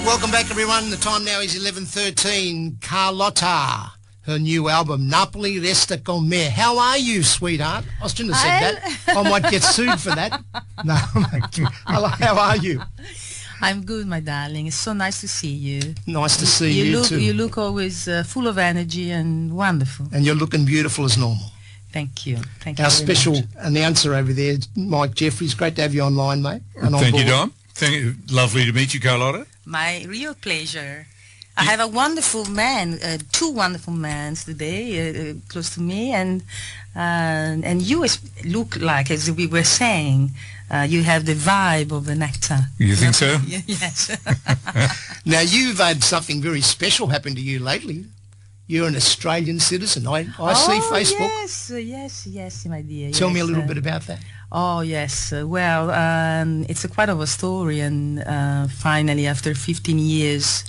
Welcome back, everyone. The time now is 11:13. Carlotta, her new album, Napoli, Resta Cu'mme. How are you, sweetheart? I shouldn't have said that. I might get sued for that. No, how are you? I'm good, my darling. It's so nice to see you. Nice to see you too. You look always full of energy and wonderful. And you're looking beautiful as normal. Thank you. Thank you. Our special announcer over there, Mike Jefferys. Great to have you online, mate. Thank you, Dom. Thank you. Lovely to meet you, Carlotta. My real pleasure. I have a wonderful man, two wonderful men today, close to me, and you look like, as we were saying, you have the vibe of an actor. You think so? Yes. Now, you've had something very special happen to you lately. You're an Australian citizen. I see Facebook. Yes, my dear. Tell me a little bit about that. Oh, yes. Well, it's quite of a story, and finally, after 15 years,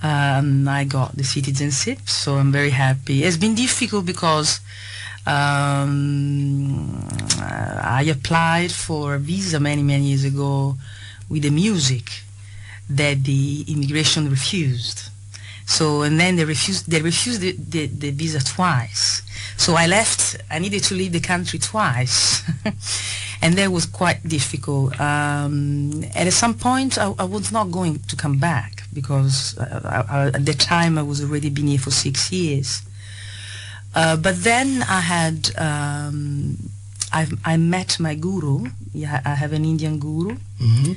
I got the citizenship, so I'm very happy. It's been difficult because I applied for a visa many years ago with the music that the immigration refused. So, and then they refused the visa twice. So I needed to leave the country twice. And that was quite difficult. And at some point I was not going to come back because at the time I was already been here for 6 years. But then I had, I met my guru. Yeah, I have an Indian guru. Mm-hmm.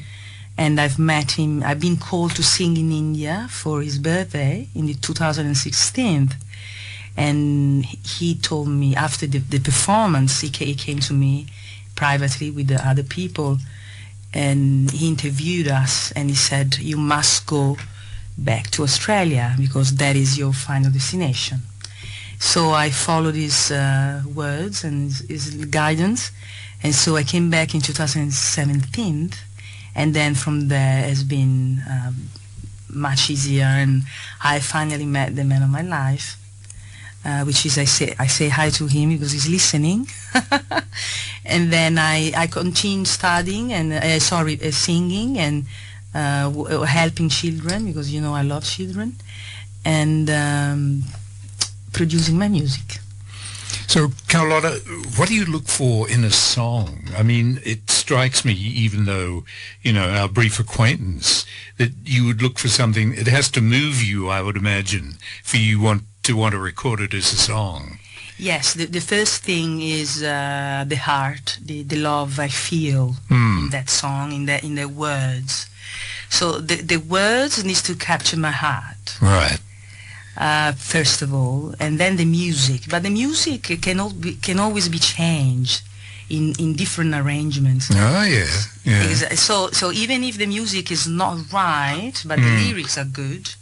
And I've met him. I've been called to sing in India for his birthday in the 2016. And he told me after the performance, he came to me privately with the other people, and he interviewed us, and he said, "You must go back to Australia because that is your final destination." So I followed his words and his guidance, and so I came back in 2017. And then from there has been much easier, and I finally met the man of my life, which is I say hi to him because he's listening. And then I continued studying and singing and helping children because I love children, and producing my music. So, Carlotta, what do you look for in a song? I mean, it strikes me, even though, our brief acquaintance, that you would look for something, it has to move you, I would imagine, for you want to record it as a song. Yes, the first thing is the heart, the love I feel in that song, in the words. So the words needs to capture my heart. Right. First of all, and then the music. But the music can always be changed in different arrangements. Oh, yeah. So even if the music is not right, but the lyrics are good,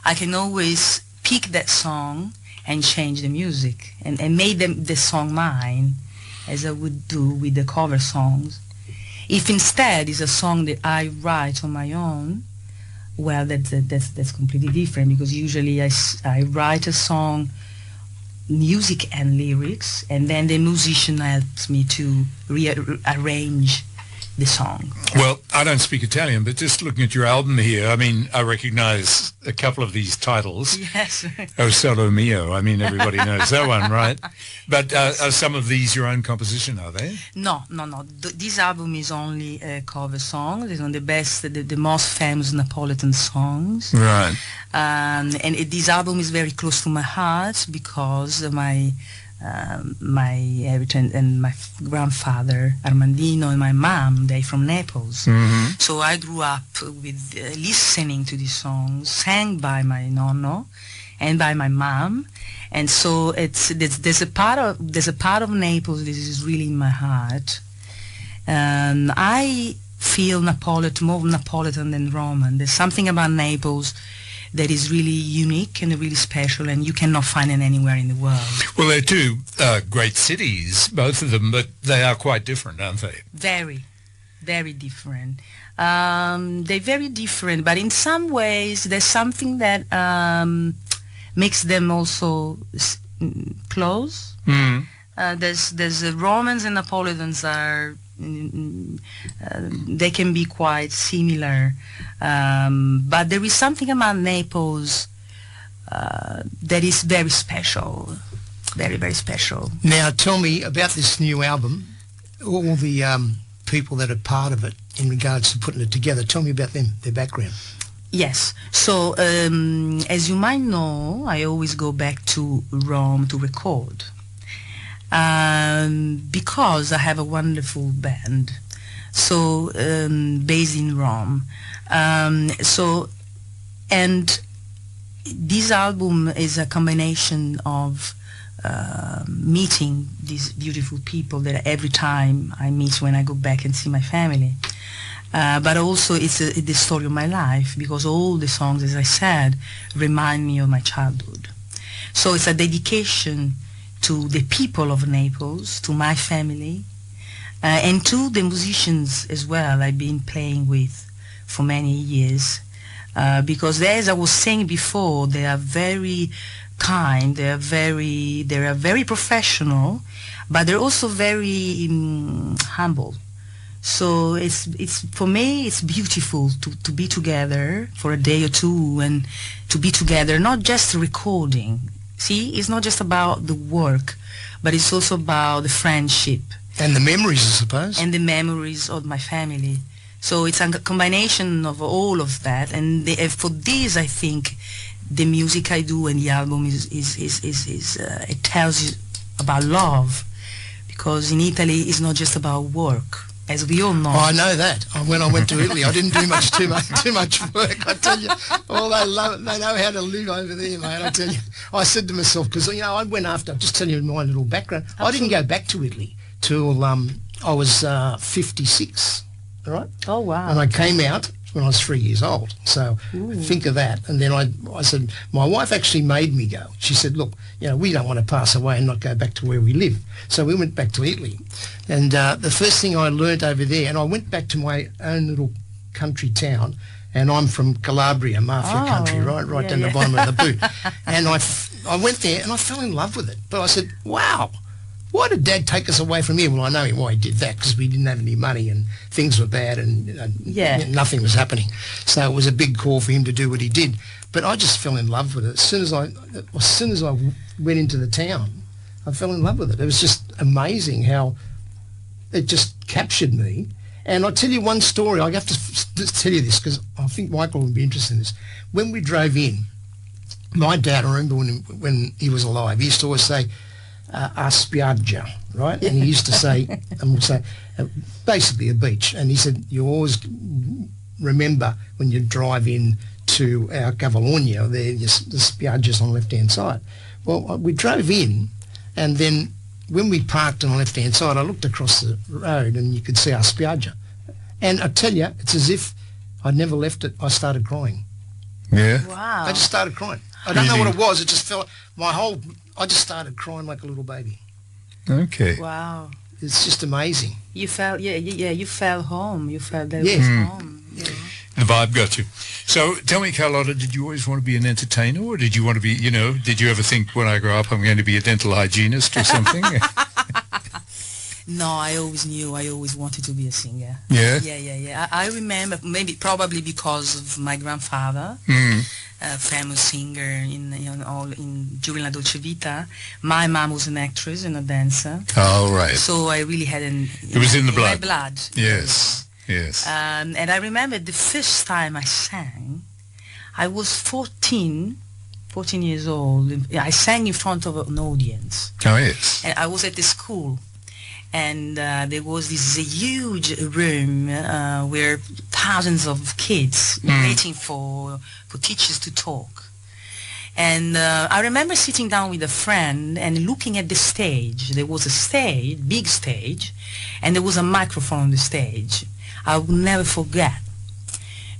I can always pick that song and change the music and make the song mine, as I would do with the cover songs. If instead it's a song that I write on my own, well, that's completely different, because usually I write a song, music and lyrics, and then the musician helps me to rearrange the song. Well, I don't speak Italian, but just looking at your album here, I mean, I recognize a couple of these titles. Yes. Oh, Solo Mio. I mean, everybody knows that one, right? But are some of these your own composition, are they? No. This album is only a cover song. It's on the best, the most famous Napolitan songs. Right. And this album is very close to my heart because my heritage and my grandfather Armandino and my mom, they from Naples. Mm-hmm. So I grew up with listening to these songs sang by my nonno and by my mom, and so there's a part of Naples that is really in my heart. I feel Napolitan, more Napolitan than Roman. There's something about Naples that is really unique and really special, and you cannot find it anywhere in the world. Well, they're two great cities, both of them, but they are quite different, aren't they? Very, very different. They're very different, but in some ways there's something that makes them also close. Mm. There's Romans and Napolitans are They can be quite similar, but there is something about Naples that is very special, very, very special. Now, tell me about this new album, all the people that are part of it in regards to putting it together. Tell me about them, their background. Yes. So, as you might know, I always go back to Rome to record. Because I have a wonderful band, so based in Rome. And this album is a combination of meeting these beautiful people that every time I meet when I go back and see my family. But also it's the story of my life, because all the songs, as I said, remind me of my childhood. So it's a dedication to the people of Naples, to my family, and to the musicians as well I've been playing with for many years. Because as I was saying before, they are very kind, they are very professional, but they're also very humble. So it's for me it's beautiful to be together for a day or two, and to be together, not just recording. See, it's not just about the work, but it's also about the friendship. And the memories, I suppose. And the memories of my family. So it's a combination of all of that. And for this, I think, the music I do and the album it tells you about love. Because in Italy, it's not just about work, as we all know. Oh, I know that. When I went to Italy, I didn't do too much work. I tell you, all they love it. They know how to live over there, mate. I tell you. I said to myself, because I went after. I'll just tell you my little background. Absolutely. I didn't go back to Italy till I was 56. All right. Oh wow. And I came out when I was 3 years old. So think of that. And then I said, my wife actually made me go. She said, look, we don't want to pass away and not go back to where we live. So we went back to Italy. And the first thing I learnt over there, and I went back to my own little country town, and I'm from Calabria, mafia country, right down the bottom of the boot. And I went there and I fell in love with it. But I said, wow, why did Dad take us away from here? Well, I know why he did that, because we didn't have any money and things were bad and nothing was happening. So it was a big call for him to do what he did. But I just fell in love with it. As soon as I went into the town, I fell in love with it. It was just amazing how it just captured me. And I'll tell you one story. I have to tell you this because I think Michael would be interested in this. When we drove in, my dad, I remember when he was alive, he used to always say, a spiaggia, right? And he used to say, and we'll say, basically a beach. And he said, you always remember when you drive in to our Cavallogna, the spiaggia's on the left-hand side. Well, we drove in, and then when we parked on the left-hand side, I looked across the road and you could see our spiaggia. And I tell you, it's as if I'd never left it. I started crying. Yeah? Wow. I just started crying. I don't know what it was. It just felt, I just started crying like a little baby. Okay. Wow. It's just amazing. You felt, you felt home. You felt that was home. Yeah. The vibe got you. So tell me, Carlotta, did you always want to be an entertainer, or did you want to be, did you ever think when I grow up I'm going to be a dental hygienist or something? No, I always knew I always wanted to be a singer. Yeah? Yeah. I remember, probably because of my grandfather, a famous singer during La Dolce Vita. My mom was an actress and a dancer. Oh, right. So I really had it was in the blood. My blood. Yes. Yes. And I remember the first time I sang, I was 14 years old. I sang in front of an audience. Oh, yes. And I was at the school. And there was this huge room where thousands of kids waiting for teachers to talk. And I remember sitting down with a friend and looking at the stage. There was a stage, big stage, and there was a microphone on the stage. I will never forget,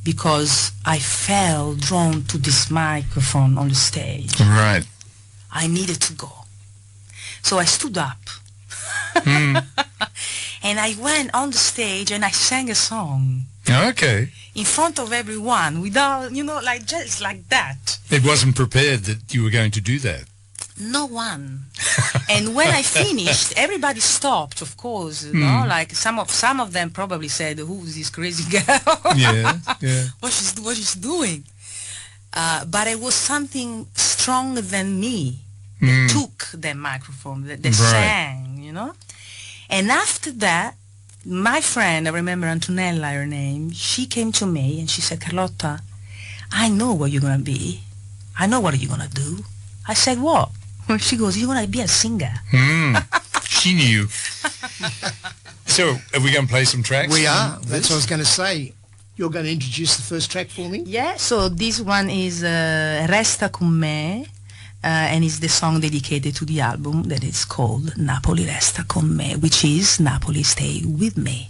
because I felt drawn to this microphone on the stage. Right. I needed to go. So I stood up. And I went on the stage and I sang a song. Okay. In front of everyone, without, just like that. It wasn't prepared that you were going to do that. No one. And when I finished, everybody stopped, of course. You know? Like some of them probably said, "Who's this crazy girl? Yeah. what she's doing?" But it was something stronger than me that took the microphone, that sang, you know. And after that, my friend, I remember Antonella, her name, she came to me and she said, "Carlotta, I know what you're gonna be. I know what you're gonna do." I said, "What?" She goes, "You're gonna be a singer." She knew. So, are we going to play some tracks? We are. That's what I was going to say. You're going to introduce the first track for me? Yeah, so this one is Resta Cu'mme, and it's the song dedicated to the album that is called Napoli Resta Cu'mme, which is Napoli Stay With Me.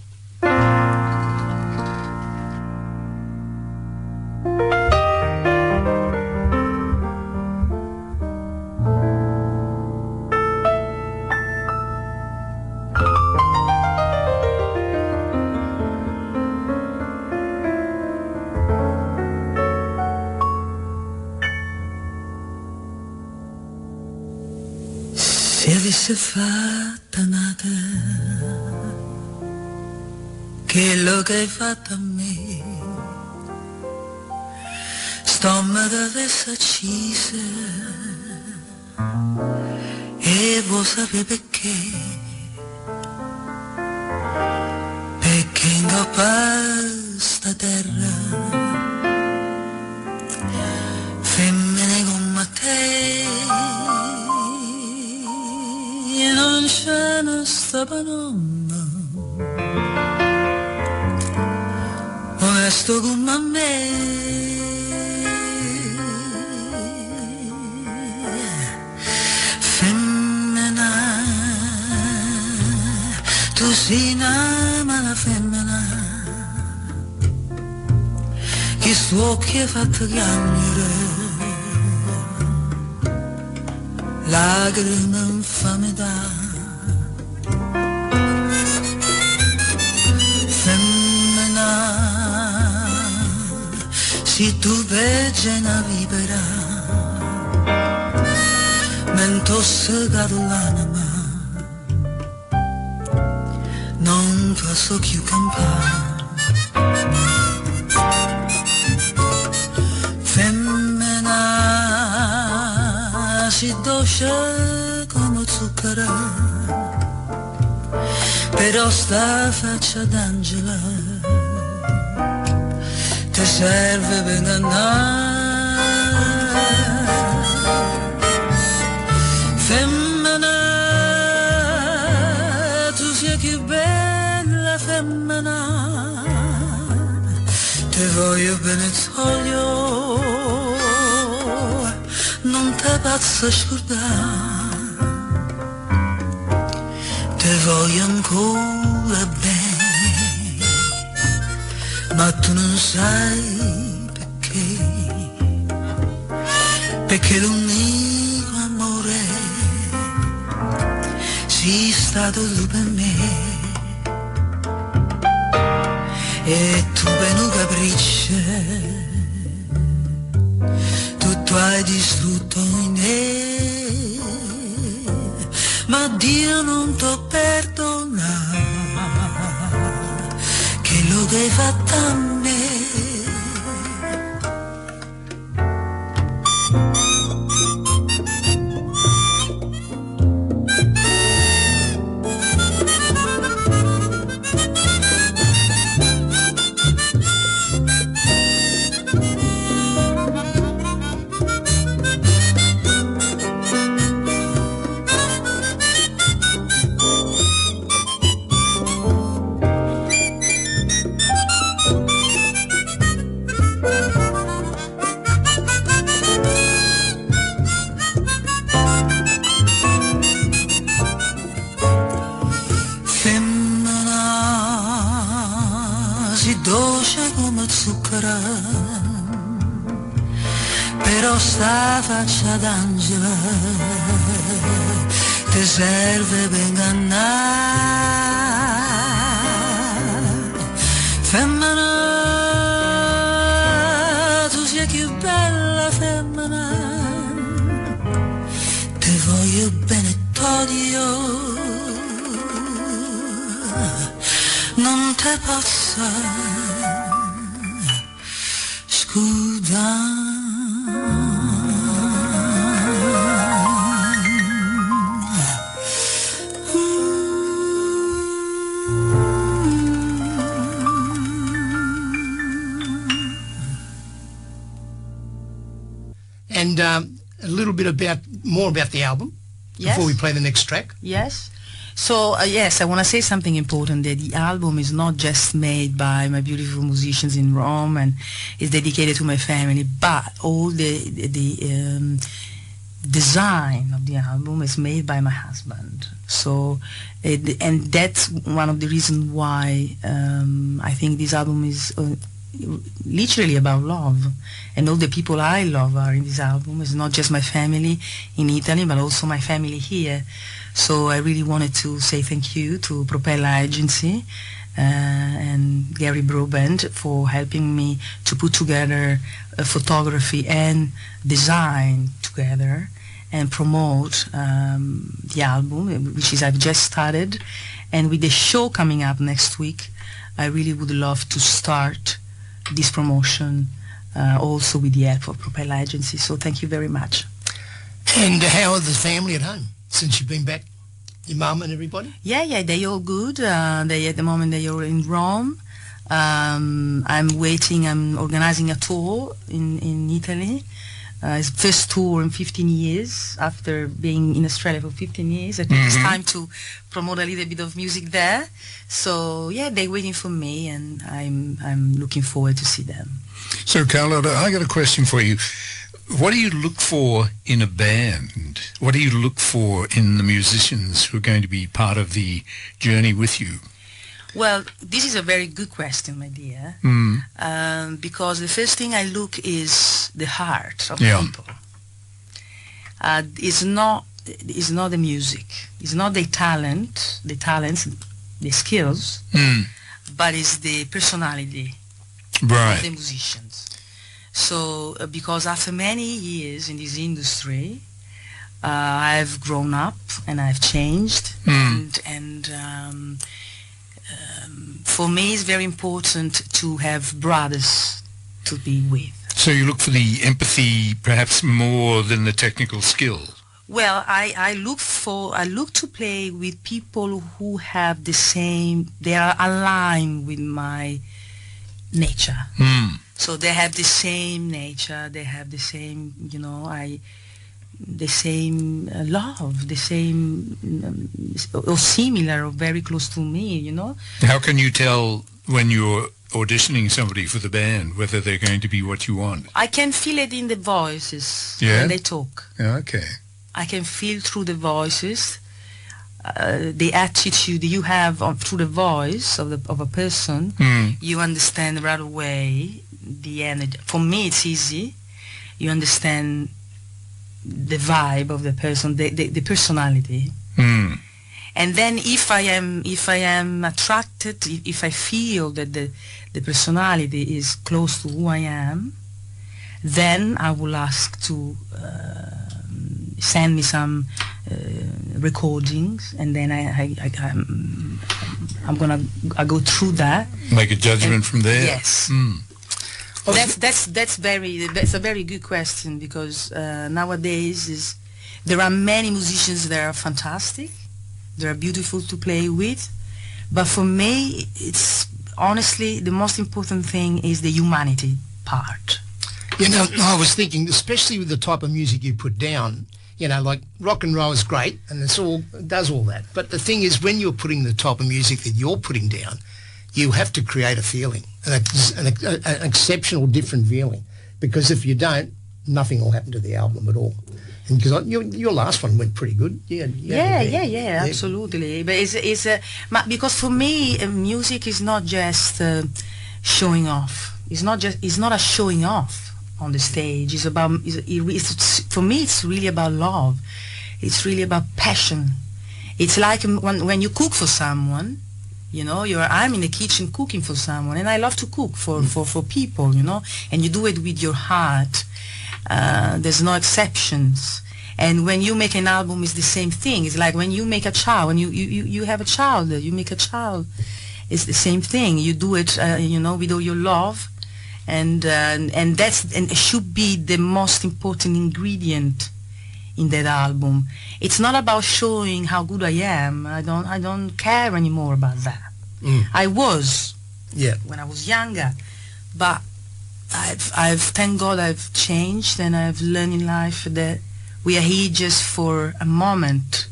Se avesse fatta nata quello che hai fatto a me, stomaco avesse accise e vuoi sapere perché in coppa sta terra femmine come te non c'è una stapanonna onesto come me, femmina tu sei una mala femmina che sto occhi è fatto chiamare lacrime infame da femmina se tu veggi una vipera mento segato l'anima non posso più campare femmina si dolce come zucchero però sta faccia d'angela ti serve per ingannare femmina tu sei più bella femmina ti voglio bene voglio non te posso scordare ti voglio ancora bene ma tu non sai perché l'unico amore sei stato tu per me e tu per un capriccio tutto hai distrutto in me ma Dio non t'ho perdonato che lo che hai fatto a me però sta faccia d'angela ti serve per ingannare femmina tu sei più bella femmina ti voglio bene t'odio, non te posso scudare. And a little bit more about the album before we play the next track. Yes. So, yes, I want to say something important, that the album is not just made by my beautiful musicians in Rome and is dedicated to my family, but all the design of the album is made by my husband. So, and that's one of the reasons why I think this album is literally about love, and all the people I love are in this album. It's not just my family in Italy, but also my family here. So I really wanted to say thank you to Propeller Agency and Gary Broband for helping me to put together photography and design together and promote the album, which is I've just started. And with the show coming up next week, I really would love to start this promotion also with the help of Propeller Agency. So thank you very much. And how are the family at home since you've been back? Your mum and everybody? Yeah, they all good. They at the moment they are in Rome. I'm organizing a tour in Italy. It's first tour in 15 years after being in Australia for 15 years. I think it's time to promote a little bit of music there. So yeah, they're waiting for me, and I'm looking forward to see them. So Carlotta, I got a question for you. What do you look for in a band? What do you look for in the musicians who are going to be part of the journey with you? Well, this is a very good question, my dear, because the first thing I look is the heart of people. It's not the music, it's not the talents, the skills, but it's the personality of the musicians. So, because after many years in this industry, I've grown up and I've changed, and for me it's very important to have brothers to be with. So you look for the empathy perhaps more than the technical skill? Well, I look to play with people who have they are aligned with my nature. So they have the same nature, they have the same, the same love, the same, or similar or very close to me, How can you tell when you're auditioning somebody for the band whether they're going to be what you want? I can feel it in the voices when they talk. Okay. I can feel through the voices, the attitude you have through the voice of a person. You understand right away the energy. For me, it's easy. You understand the vibe of the person, the personality. And then if I am attracted, if I feel that the personality is close to who I am, then I will ask to send me some recordings, and then I go through that. Make a judgment from there. Yes. That's a very good question, because nowadays there are many musicians that are fantastic, they are beautiful to play with, but for me it's honestly the most important thing is the humanity part. I was thinking, especially with the type of music you put down, like rock and roll is great and it does all that, but the thing is, when you're putting the type of music that you're putting down, you have to create a feeling, an exceptional different feeling, because if you don't, nothing will happen to the album at all. And because your last one went pretty good. Yeah, absolutely. But because for me, music is not just showing off. It's not a showing off on the stage. For me, it's really about love. It's really about passion. It's like when you cook for someone. I'm in the kitchen cooking for someone, and I love to cook for people, and you do it with your heart. There's no exceptions. And when you make an album, it's the same thing. It's like when you make a child, when you have a child, you make a child. It's the same thing. You do it, with all your love, and it should be the most important ingredient in that album. It's not about showing how good I am. I don't care anymore about that. I was, when I was younger, but I've thank God I've changed, and I've learned in life that we are here just for a moment.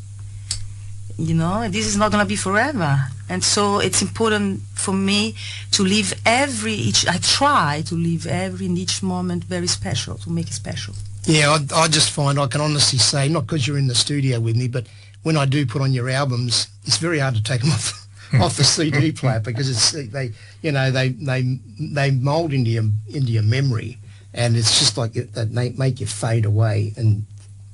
This is not going to be forever. And so it's important for me to live I try to live every and each moment very special, to make it special. Yeah, I just find I can honestly say, not because you're in the studio with me, but when I do put on your albums, it's very hard to take them off the CD player, because they mould into your memory, and it's just like they make you fade away and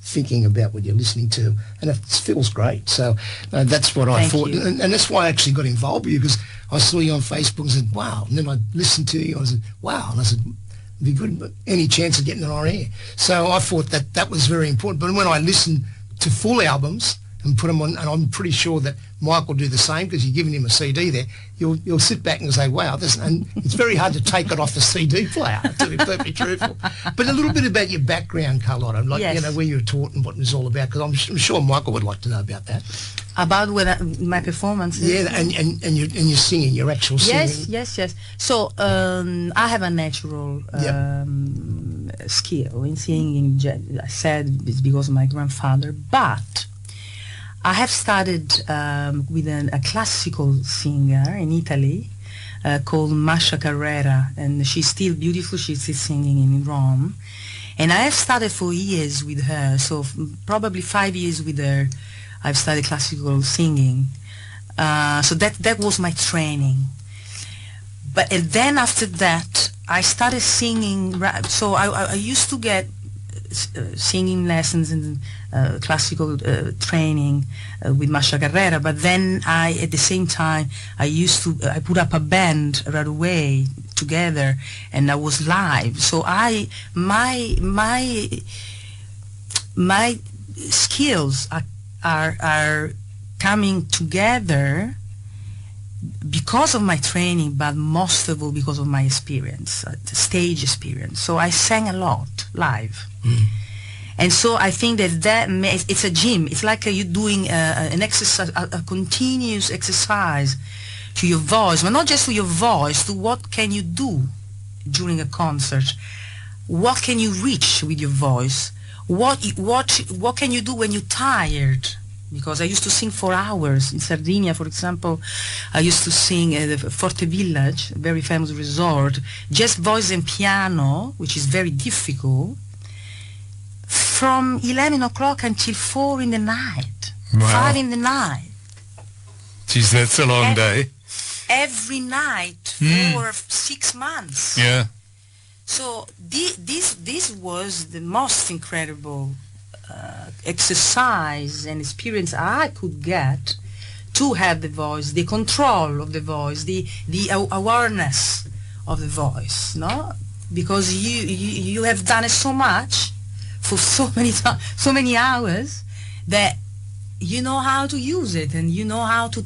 thinking about what you're listening to, and it feels great. So that's what I thought, and that's why I actually got involved with you, because I saw you on Facebook and said, wow, and then I listened to you and I said, wow, and I said, it'd be good, but any chance of getting it on air. So I thought that was very important. But when I listen to full albums and put them on, and I'm pretty sure that Mike will do the same, because you're giving him a CD there, you'll sit back and say, wow, and it's very hard to take it off the CD player, to be perfectly truthful. But a little bit about your background, Carlotta, like, where you were taught and what it was all about, because I'm sure Michael would like to know about that. About my performances? Yeah, and your singing, your actual singing. Yes. So I have a natural skill in singing. I said it's because of my grandfather, but I have started with a classical singer in Italy called Masha Carrera, and she's still beautiful. She's still singing in Rome, and I have started for years with her. So probably 5 years with her, I've studied classical singing. So that was my training. And then after that, I started singing. So I used to get singing lessons and classical training with Masha Carrera, but then at the same time I put up a band right away together, and I was live. So my skills are coming together because of my training, but most of all because of my experience, the stage experience. So I sang a lot live. And so I think it's a gym. It's like you're doing an exercise, a continuous exercise to your voice, but not just to your voice, to what can you do during a concert? What can you reach with your voice? What can you do when you're tired? Because I used to sing for hours. In Sardinia, for example, I used to sing at the Forte Village, a very famous resort, just voice and piano, which is very difficult, from 11 o'clock until 4 in the night, wow. 5 in the night. Geez, that's a long day. Every night for 6 months. Yeah. So this was the most incredible exercise and experience I could get to have the voice, the control of the voice, the awareness of the voice, no? Because you have done it so much for so many hours that you know how to use it, and you know how to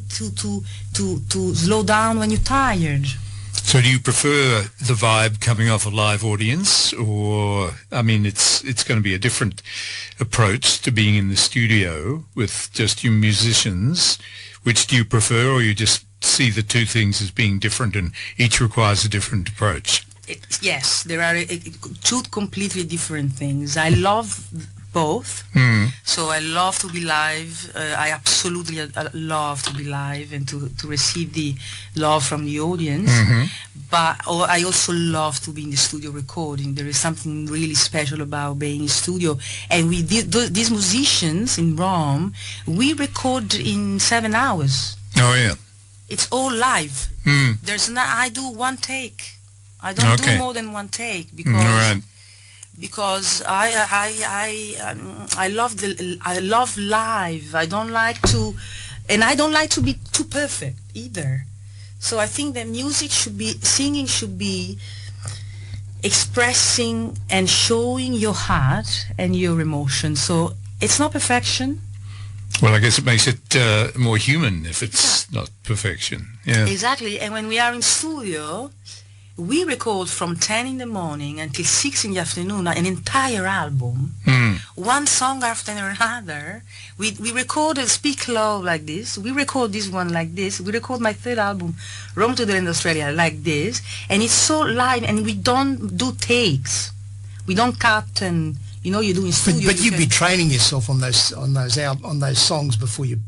slow down when you're tired. So do you prefer the vibe coming off a live audience, or, I mean, it's going to be a different approach to being in the studio with just you musicians. Which do you prefer, or you just see the two things as being different and each requires a different approach? Yes, there are two completely different things. I love both. So I love to be live. I absolutely love to be live and to receive the love from the audience. But I also love to be in the studio recording. There is something really special about being in studio. And we did these musicians in Rome, we record in 7 hours. Oh yeah. It's all live. There's not. I do one take. I don't do more than one take because I love live. I don't like to be too perfect either. So I think that singing should be expressing and showing your heart and your emotion. So It's not perfection. Well, I guess it makes it more human if it's not perfection. Yeah. Exactly. And when we are in studio, we record from 10 in the morning until 6 in the afternoon an entire album, one song after another. We record Speak Love like this. We record this one like this. We record my third album, Rome to the Land Australia, like this. And it's so live, and we don't do takes. We don't cut and, you do in studio. But you'd be training yourself on those songs before you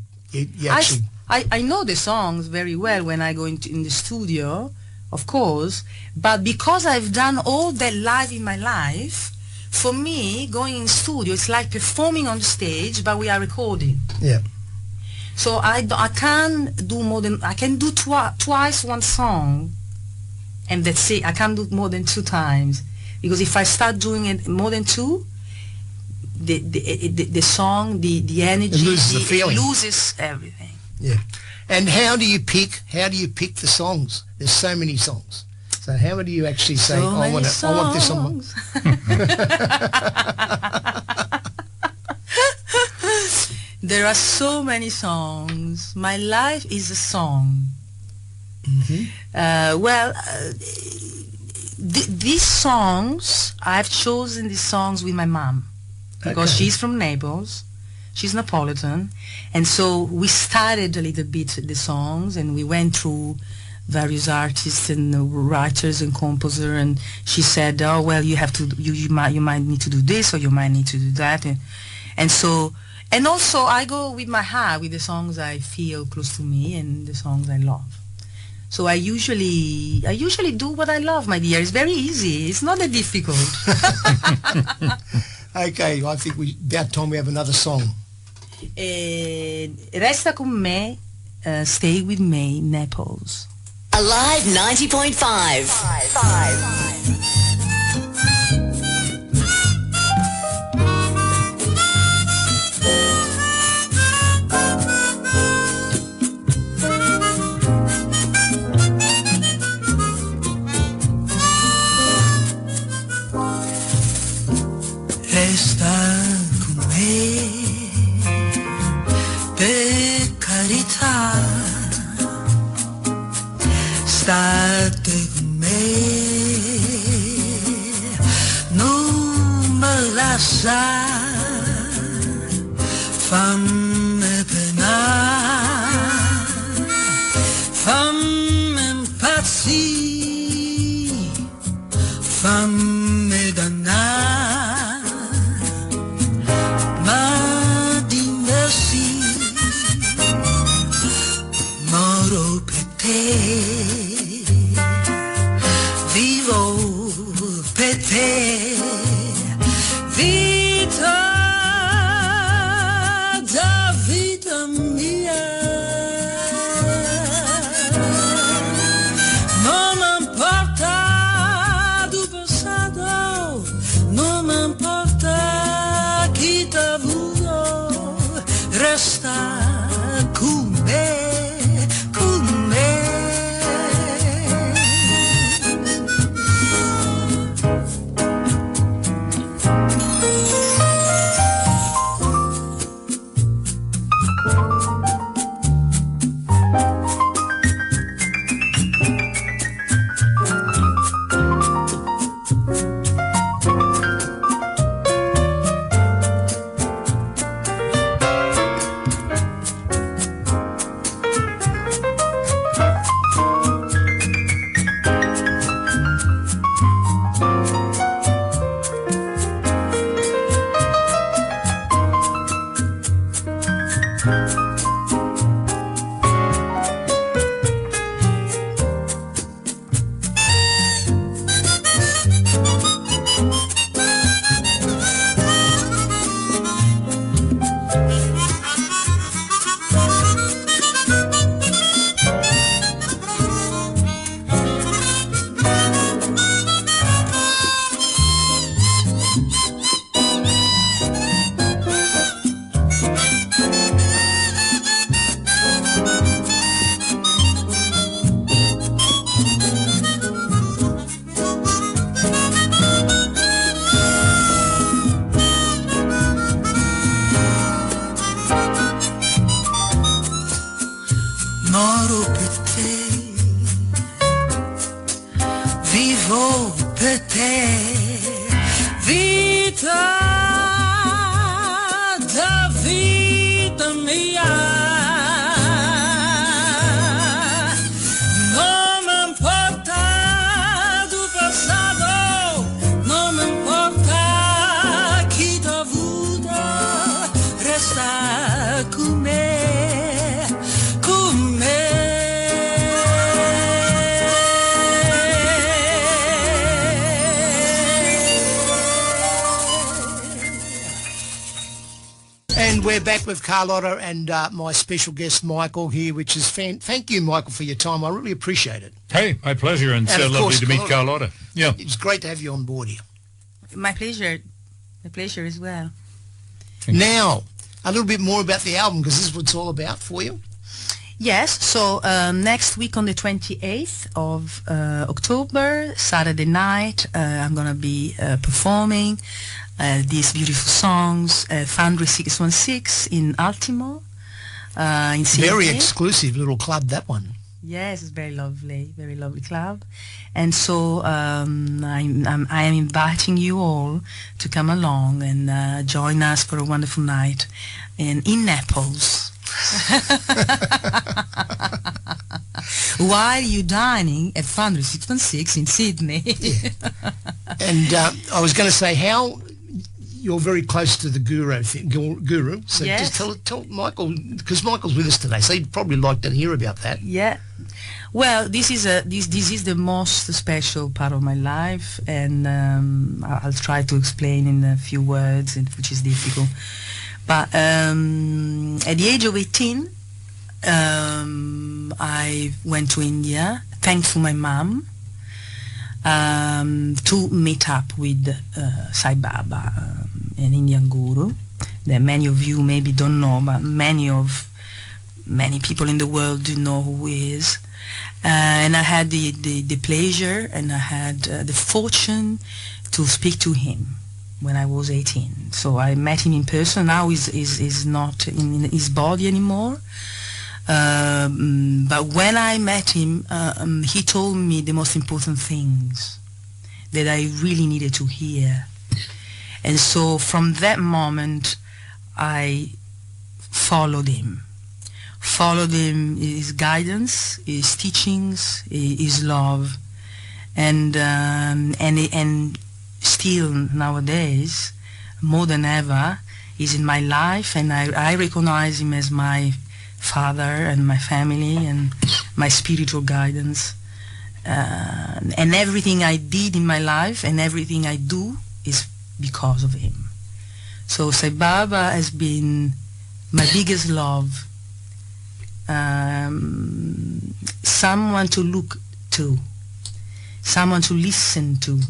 actually... I know the songs very well when I go in the studio, of course, but because I've done all that live in my life, for me, going in studio, it's like performing on the stage, but we are recording. Yeah. So I can't do more than, I can do twice one song, and that's it. I can't do more than 2 times, because if I start doing it more than 2, the song, the energy, it loses the feeling. It loses everything. Yeah. And how do you pick the songs? There's so many songs. So how do you actually say, I want this on There are so many songs. My life is a song. These songs, I've chosen these songs with my mom, because she's from Naples. She's Napolitan, and so we started a little bit the songs, and we went through various artists and writers and composer, and she said, "Oh well, you have to, you might need to do this, or you might need to do that," and so, and also I go with my heart, with the songs I feel close to me and the songs I love. So I usually do what I love, my dear. It's very easy. It's not that difficult. Okay, I think about time we have another song. Resta Cu'mme, Stay With Me, Naples. Alive 90.5. Resta con me, per carità, state con me, non me lasciare, fammi penare, fammi impazzire, fammi dannare, ma dimmi sì, moro per te, vivo per te, vita davvero. da vida mia. Non me importa do passado, non me importa chi t'ha avuto, resta con me, con me. And we're back with Carlotta and my special guest Michael here, which is thank you, Michael, for your time. I really appreciate it. Hey, my pleasure, and so lovely to meet Carlotta. Yeah, it's great to have you on board here. My pleasure as well. Now, a little bit more about the album, because this is what it's all about for you. Yes, so next week on the 28th of October, Saturday night, I'm going to be performing these beautiful songs, Foundry 616 in Ultimo, in Sydney. Very exclusive little club, that one. Yes, it's very lovely club. And so I am inviting you all to come along and join us for a wonderful night in Naples. While you're dining at Foundry 616 in Sydney. And I was going to say how you're very close to the guru. So yes. Just tell Michael, because Michael's with us today, so he'd probably like to hear about that. Yeah. Well, this is the most special part of my life, and I'll try to explain in a few words, which is difficult. But at the age of 18, I went to India, thanks to my mom, to meet up with Sai Baba, an Indian guru that many of you maybe don't know, but many people in the world do know who he is. And I had the pleasure and I had the fortune to speak to him when I was 18. So I met him in person. Now he's not in his body anymore. But when I met him, he told me the most important things that I really needed to hear. And so from that moment, I followed him, his guidance, his teachings, his love, and still nowadays, more than ever, he's in my life, and I recognize him as my father and my family and my spiritual guidance. And everything I did in my life and everything I do is because of him. So Sai Baba has been my biggest love, someone to look to, someone to listen to.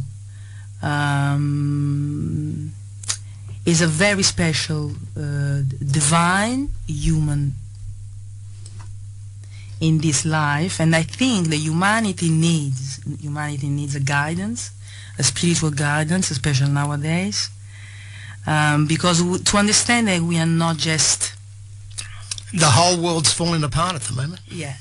Is a very special, divine human in this life, and I think that humanity needs a guidance, a spiritual guidance, especially nowadays, because to understand that we are not just... The whole world's falling apart at the moment. Yeah,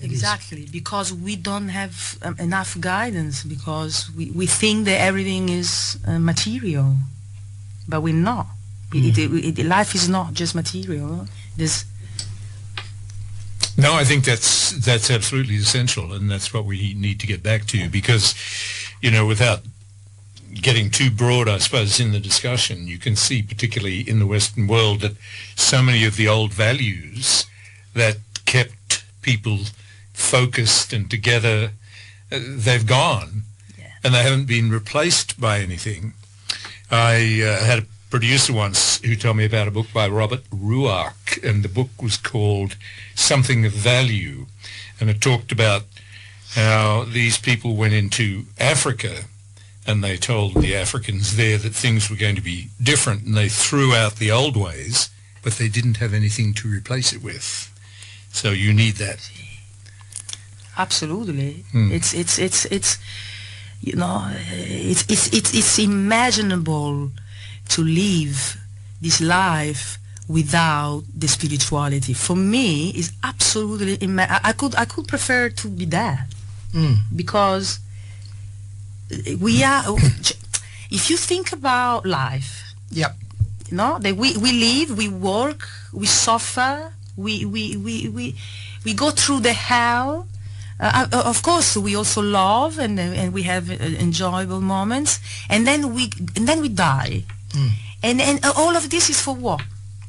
exactly, because we don't have enough guidance, because we think that everything is material, but we're not. Life is not just material. No, I think that's absolutely essential, and that's what we need to get back to, because, without getting too broad, I suppose, in the discussion, you can see, particularly in the Western world, that so many of the old values that kept people focused and together, they've gone, and they haven't been replaced by anything. I had a producer once who told me about a book by Robert Ruark, and the book was called Something of Value, and it talked about how these people went into Africa and they told the Africans there that things were going to be different, and they threw out the old ways, but they didn't have anything to replace it with. So you need that. Absolutely. It's imaginable to live this life without the spirituality. For me, it's absolutely I could prefer to be that, because we are. if you think about life, Yep. you know, that we live, we work, we suffer, we go through the hell. Of course, we also love and we have enjoyable moments, and then we die, and all of this is for what?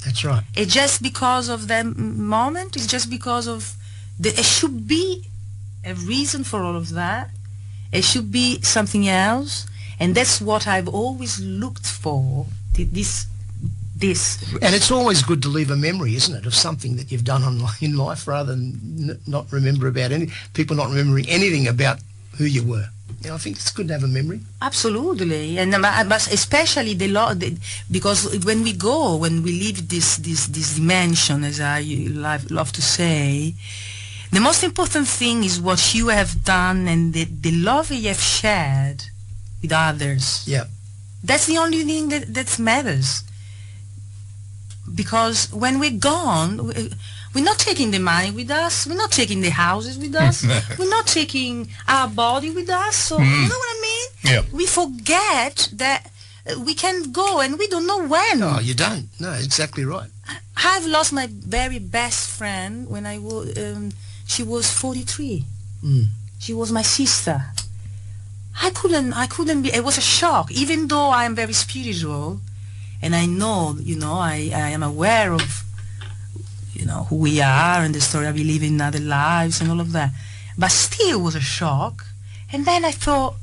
That's right. It's just because of that moment. It's just because of it should be a reason for all of that. It should be something else, and that's what I've always looked for. This. And it's always good to leave a memory, isn't it, of something that you've done in life, rather than not remember about people not remembering anything about who you were. You know, I think it's good to have a memory. Absolutely, and but especially because when we leave this dimension, as I love to say, the most important thing is what you have done and the love you have shared with others. Yeah. That's the only thing that matters. Because when we're gone, we're not taking the money with us, we're not taking the houses with us, we're not taking our body with us, so you know what I mean? Yeah. We forget that we can go and we don't know when. No, you don't. No, exactly right. I've lost my very best friend when I was, she was 43. She was my sister. I couldn't be, it was a shock, even though I am very spiritual. And I know, you know, I am aware of, you know, who we are and the story we live in other lives and all of that. But still was a shock. And then I thought,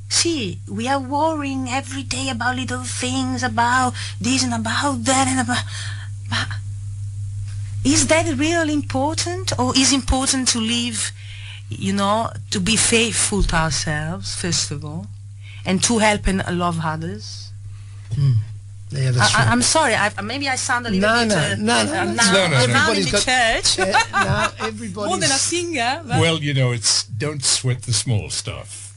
see, we are worrying every day about little things, about this and about that and about... But is that really important? Or is it important to live, you know, to be faithful to ourselves, first of all, and to help and love others? Yeah, that's right. I'm sorry. Maybe I sound a little bit. No. Everybody's in the church. No, everybody's More than a singer. But Well, you know, it's don't sweat the small stuff.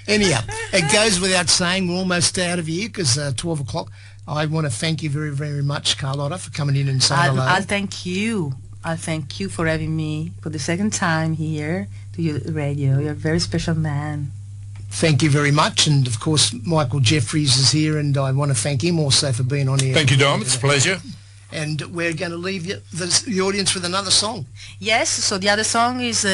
Anyhow, it goes without saying we're almost out of here because 12 o'clock. I want to thank you very, very much, Carlotta, for coming in and saying hello. I'll thank you. I'll thank you for having me for the second time here to your radio. You're a very special man. Thank you very much. And, of course, Michael Jefferys is here, and I want to thank him also for being on here. Thank you, Dom. It's a pleasure. And we're going to leave the audience with another song. Yes, so the other song is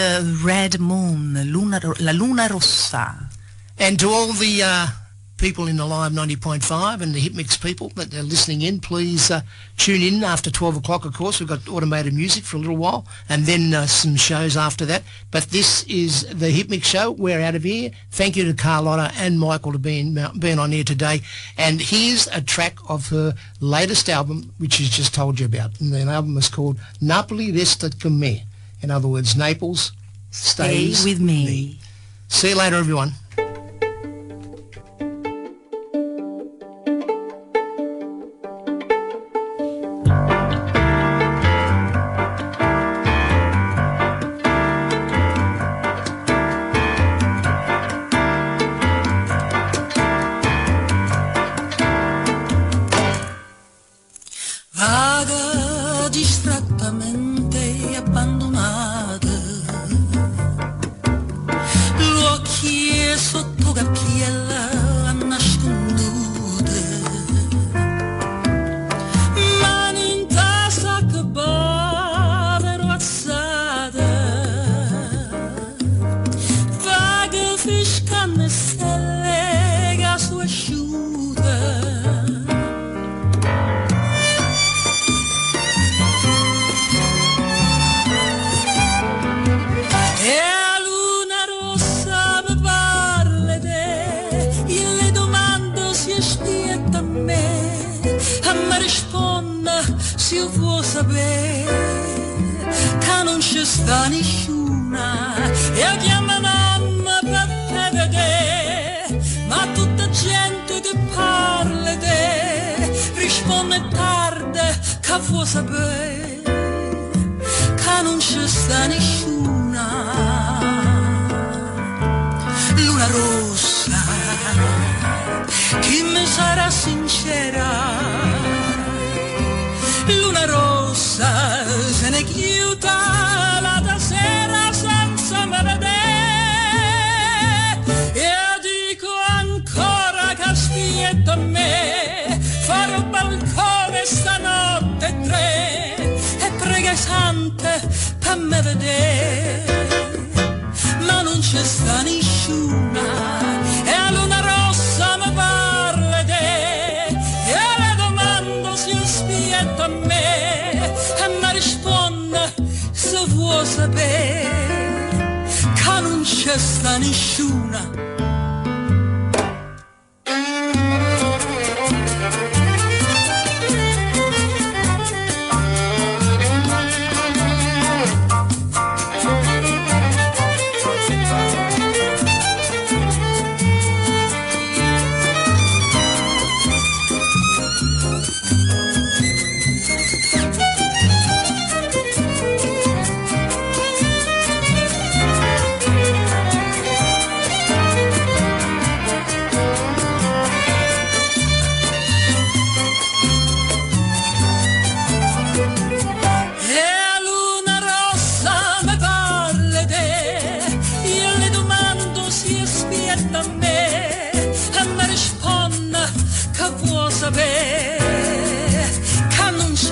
Red Moon, La Luna Rossa. And to all the people in the Live 90.5 and the Hit Mix people that are listening in, please tune in after 12 o'clock, of course. We've got automated music for a little while and then some shows after that. But this is the Hit Mix show. We're out of here. Thank you to Carlotta and Michael for being on here today. And here's a track of her latest album, which she's just told you about. And the album is called Napoli, Resta Cu'mme. In other words, Naples stays with me. See you later, everyone. Vaga distrattamente abbandonata, l'occhi sotto gabbiella nascondute, mani in tasca che povero alzate, vaga fiscane stelle gaso asciute. Se io vuoi sapere che non ci sta nessuna e chiama mamma per te vedere, ma tutta gente che parla di te risponde tardi che vuoi sapere che non ci sta nessuna. Luna rossa, chi mi sarà sincera? Luna rossa se ne chiuda la sera senza me vedere e dico spietta a me, farò balcone stanotte 3 e prega i sante per me vedere, ma non c'è sta nessuna e a luna rossa mi parla de, e le domando se spietta a me e mi risponde se vuoi sapere che non c'è sta nessuna.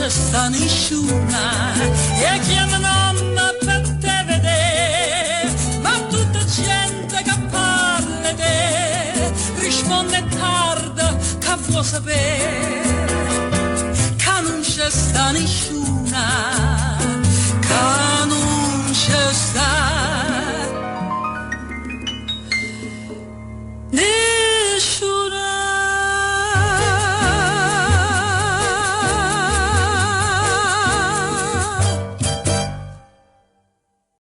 Sta nessuna e chiama mamma per te vedere, ma tutta gente che parla te risponde tarda che vuoi sapere che non c'è sta nessuna.